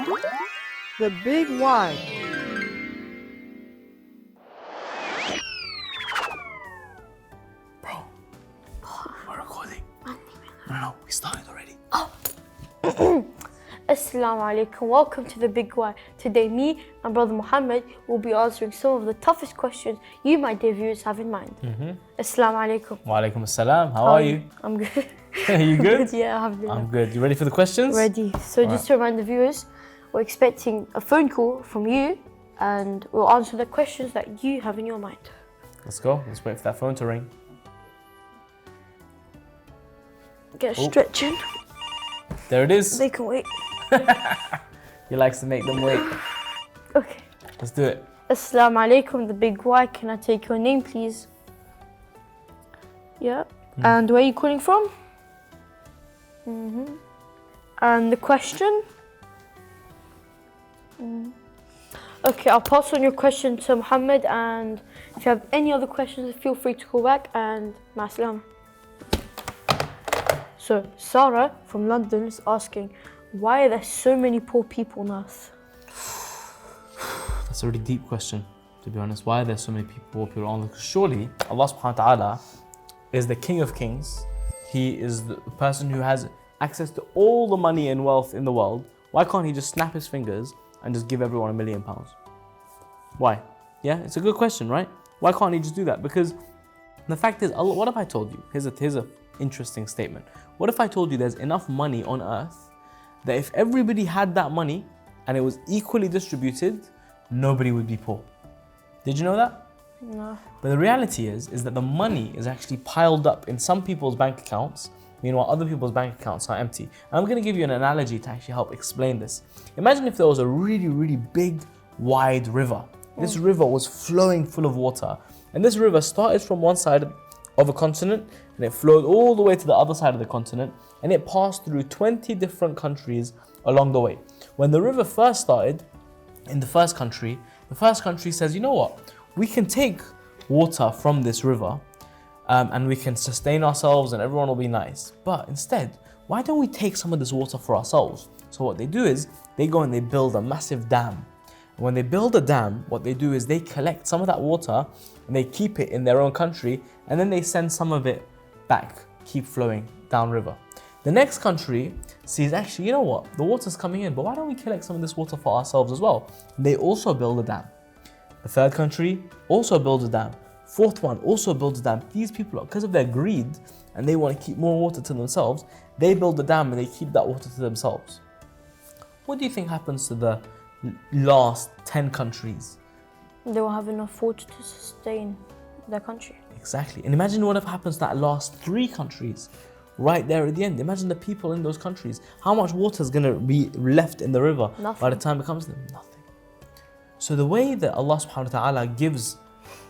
The Big Why. Bro, we're recording. No, we started already. Assalamu alaikum, welcome to The Big Why. Today me and brother Muhammad will be answering some of the toughest questions you my dear viewers have in mind. Assalamu alaikum. Wa alaikum assalam. How are you? I'm good. You good? Yeah, alhamdulillah. I'm good. You ready for the questions? Ready. So just to remind the viewers, we're expecting a phone call from you and we'll answer the questions that you have in your mind. Let's go. Let's wait for that phone to ring. Get stretching. There it is. They can wait. He likes to make them wait. Okay. Let's do it. Assalamu alaikum, The Big Why. Can I take your name, please? Yeah. And where are you calling from? And the question? Okay, I'll pass on your question to Muhammad, and if you have any other questions, feel free to call back, and ma'asalam. So, Sarah from London is asking, why are there so many poor people on earth? That's a really deep question, to be honest. Why are there so many people on earth? Surely Allah subhanahu wa ta'ala is the King of Kings. He is the person who has access to all the money and wealth in the world. Why can't he just snap his fingers and just give everyone £1 million? Why? Yeah, it's a good question, right? Why can't he just do that? Because the fact is, Allah, what if I told you? Here's a interesting statement. What if I told you there's enough money on earth that if everybody had that money and it was equally distributed, nobody would be poor? Did you know that? No. But the reality is that the money is actually piled up in some people's bank accounts, meanwhile other people's bank accounts are empty. And I'm going to give you an analogy to actually help explain this. Imagine if there was a really, really big, wide river. This river was flowing full of water. And this river started from one side of a continent and it flowed all the way to the other side of the continent, and it passed through 20 different countries along the way. When the river first started in the first country says, you know what? We can take water from this river and we can sustain ourselves and everyone will be nice. But instead, why don't we take some of this water for ourselves? So what they do is they go and they build a massive dam. And when they build a dam, what they do is they collect some of that water and they keep it in their own country, and then they send some of it back, keep flowing downriver. The next country sees, actually, you know what? The water's coming in, but why don't we collect some of this water for ourselves as well? They also build a dam. The third country also builds a dam. Fourth one also builds a dam. These people, because of their greed and they want to keep more water to themselves, they build a dam and they keep that water to themselves. What do you think happens to the last 10 countries? They will have enough water to sustain their country. Exactly. And imagine what happens to that last 3 countries right there at the end. Imagine the people in those countries. How much water is going to be left in the river by the time it comes to them? Nothing. So the way that Allah subhanahu wa ta'ala gives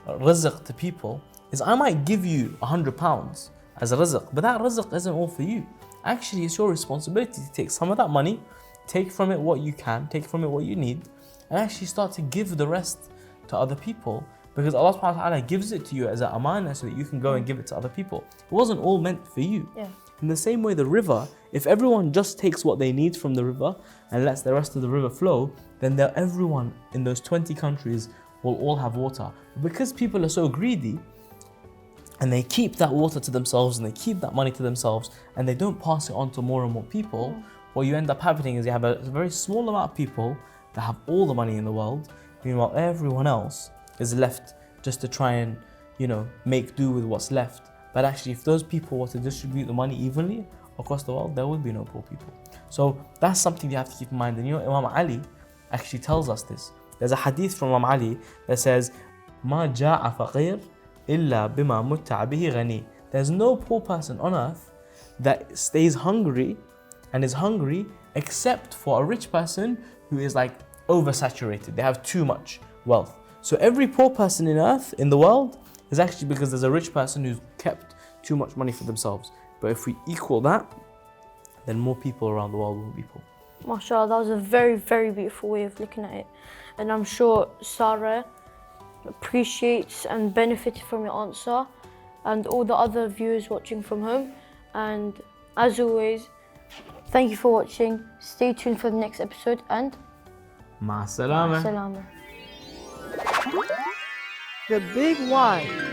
rizq to people is, I might give you £100 as a rizq, but that rizq isn't all for you. Actually, it's your responsibility to take some of that money, take from it what you can, take from it what you need, and actually start to give the rest to other people, because Allah subhanahu wa ta'ala gives it to you as an amana so that you can go and give it to other people. It wasn't all meant for you. Yeah. In the same way, the river, if everyone just takes what they need from the river and lets the rest of the river flow, then everyone in those 20 countries will all have water. Because people are so greedy and they keep that water to themselves and they keep that money to themselves and they don't pass it on to more and more people, what you end up happening is you have a very small amount of people that have all the money in the world, meanwhile everyone else is left just to try and, make do with what's left. But actually, if those people were to distribute the money evenly across the world, there would be no poor people. So that's something you have to keep in mind. And Imam Ali actually tells us this. There's a hadith from Imam Ali that says, "Ma ja'a faqir illa bima mutta bihi ghani." There's no poor person on earth that stays hungry and is hungry except for a rich person who is like oversaturated. They have too much wealth. So every poor person in the world is actually because there's a rich person who's kept too much money for themselves. But if we equal that, then more people around the world will be poor. MashaAllah, that was a very, very beautiful way of looking at it. And I'm sure Sarah appreciates and benefited from your answer, and all the other viewers watching from home. And as always, thank you for watching. Stay tuned for the next episode, and Ma salama. Salama. The Big Why.